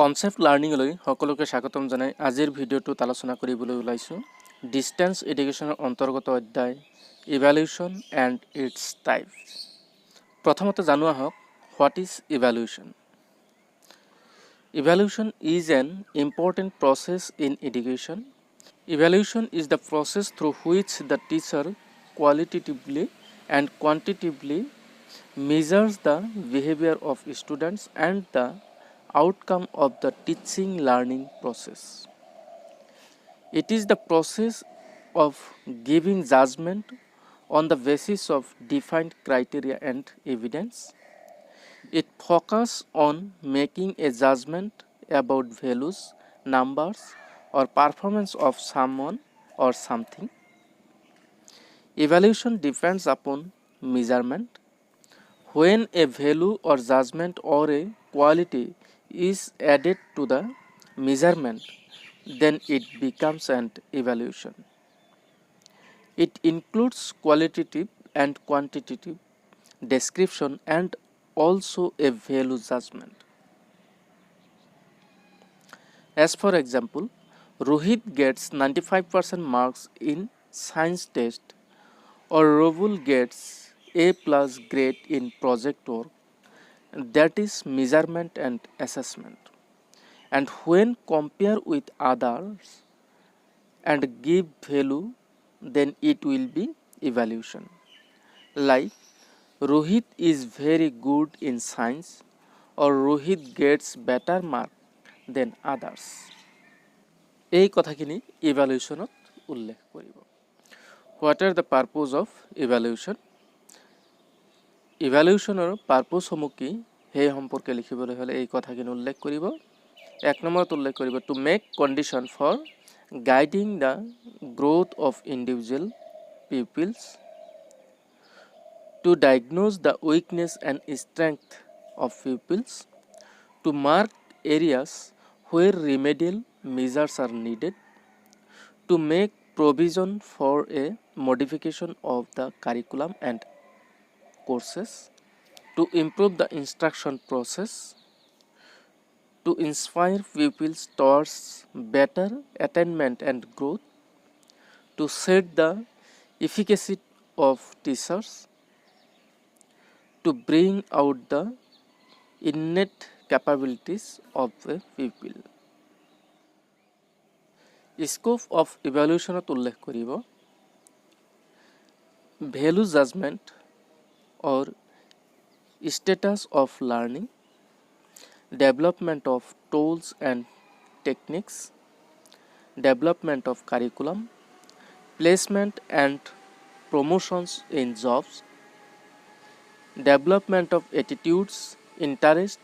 Concept লাৰ্ণিঙলৈ সকলোকে স্বাগতম জনাই আজিৰ ভিডিঅ'টোত আলোচনা কৰিবলৈ ওলাইছোঁ ডিষ্টেন্স এডুকেশ্যনৰ অন্তৰ্গত অধ্যায় ইভ্যালুৱেশ্যন এণ্ড ইটছ টাইপছ। প্ৰথমতে জানো আহক what is evaluation. Evaluation is an important process in education. Evaluation is the process through which the teacher qualitatively and quantitatively measures the behavior of students and the outcome of the teaching learning process. It is the process of giving judgment on the basis of defined criteria and evidence. It focuses on making a judgment about values, numbers, or performance of someone or something. Evaluation depends upon measurement. When a value or judgment or a quality is added to the measurement, then it becomes an evaluation. It includes qualitative and quantitative description and also a value judgment. As for example, Rohit gets 95% marks in science test, or Rovul gets A+ grade in project work. That is measurement and assessment. And when compare with others and give value, then it will be evaluation. Like Rohit is very good in science, or Rohit gets better mark than others. এই কথাখিনি ইভ্যালুৱেশ্যনত উল্লেখ কৰিব। What are the purpose of evaluation? ইভ্যালুৱেশ্যনৰ পাৰ্পছসমূহ কি সেই সম্পৰ্কে লিখিবলৈ হ'লে এই কথাখিনি উল্লেখ কৰিব। এক নম্বৰত উল্লেখ কৰিব to make condition for guiding the growth of individual peoples, to diagnose the weakness and strength of peoples, to mark areas where remedial measures are needed, to make provision for a modification of the curriculum and courses, to improve the instruction process, to inspire pupils towards better attainment and growth, to set the efficacy of teachers, to bring out the innate capabilities of a pupil. Scope of ইভ্যালুৱেশ্যনত উল্লেখ কৰিব value judgement or status of learning, development of tools and techniques, development of curriculum, placement and promotions in jobs, development of attitudes, interest,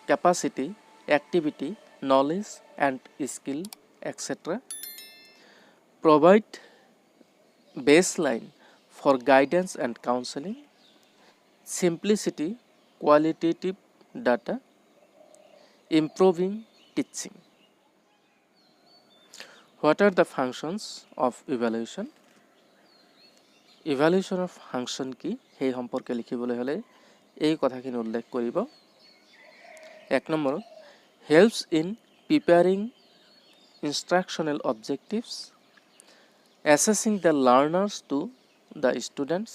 capacity, activity, knowledge and skill, etc. Provide baseline for guidance and counseling, simplicity, qualitative data, improving teaching. What are the functions of evaluation? Evaluation of function কি সেই সম্পৰ্কে লিখিবলৈ হ'লে এই কথাখিনি উল্লেখ কৰিব। এক number helps in preparing instructional objectives, assessing the learners to the students,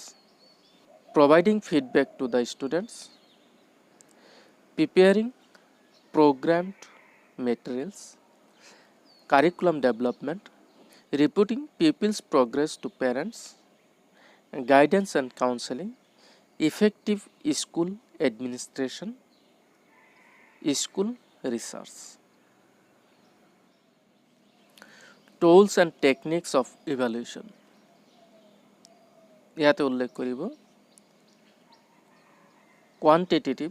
providing feedback to the students, preparing programmed materials, curriculum development, reporting pupils' progress to parents, guidance and counseling, effective school administration, school research. Tools and techniques of evaluation ইয়াতে উল্লেখ কৰিব quantitative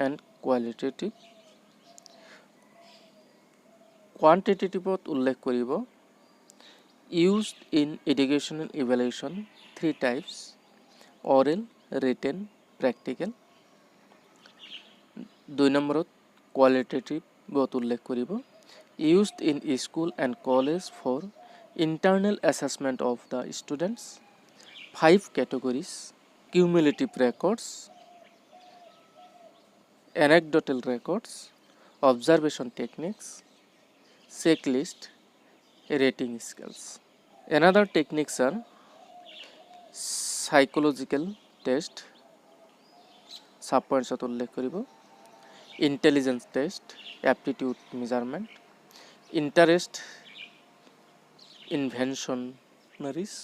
and কোৱালিটেটিভ। কোৱান্টিটেটিভত উল্লেখ কৰিব used in educational evaluation 3 types, oral, written, practical. 2 নম্বৰত কোৱালিটেটিভত উল্লেখ কৰিব used in school and college for internal assessment of the students. 5 categories: cumulative records, anecdotal records, observation techniques, checklist, rating scales. Another techniques are psychological test, sub-points উল্লেখ কৰিব, intelligence test, aptitude measurement, interest inventories,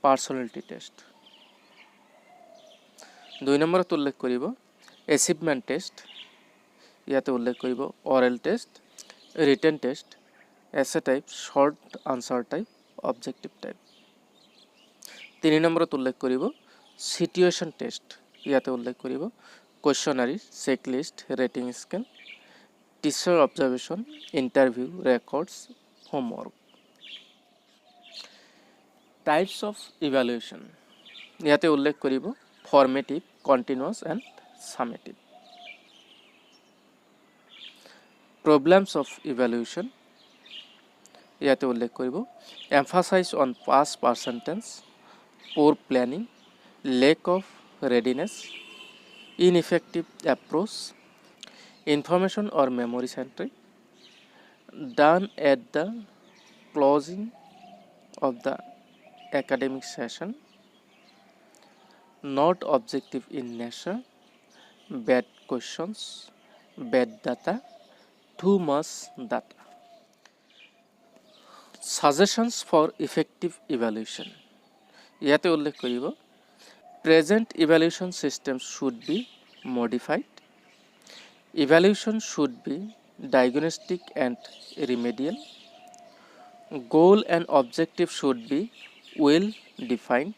personality test. 2 নম্বৰত উল্লেখ কৰিব achievement test, ইয়াতে উল্লেখ কৰিব oral test, written test, essay type, short answer type, objective type. 3 নম্বৰত উল্লেখ কৰিব situation test, ইয়াতে উল্লেখ কৰিব questionnaire, checklist, rating scale, teacher observation, interview, records, homework. Types of evaluation, ইয়াতে উল্লেখ কৰিব formative, continuous and summative. Problems of evaluation, ইয়াতে উল্লেখ কৰিব emphasize on past percentage, poor planning, lack of readiness, ineffective approach, information or memory centric, done at the closing of the academic session, not objective in nature, bad questions, bad data, too much data. Suggestions for effective evaluation, ইয়াতে উল্লেখ কৰিব present evaluation systems should be modified, evaluation should be diagnostic and remedial, goal and objective should be well defined,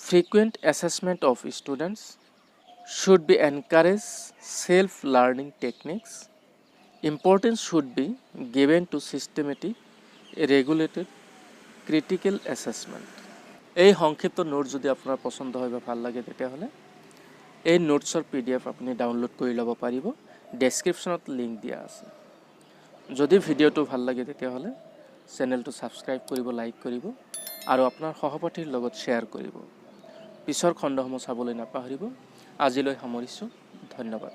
frequent assessment of students should be encouraged, self-learning techniques, importance should be given to systematic, regulated, critical assessment. এই সংক্ষিপ্ত note যদি আপোনাৰ পছন্দ হয় বা ভাল লাগে তেতিয়াহ'লে এই নোটছৰ PDF আপুনি ডাউনলোড কৰি ল'ব পাৰিব, ডেছক্ৰিপশ্যনত লিংক দিয়া আছে। যদি ভিডিঅ'টো ভাল লাগে তেতিয়াহ'লে চেনেলটো ছাবস্ক্ৰাইব কৰিব, লাইক কৰিব আৰু আপোনাৰ সহপাঠীৰ লগত শ্বেয়াৰ কৰিব। পিছৰ খণ্ডসমূহ চাবলৈ নাপাহৰিব। আজিলৈ সামৰিছোঁ, ধন্যবাদ।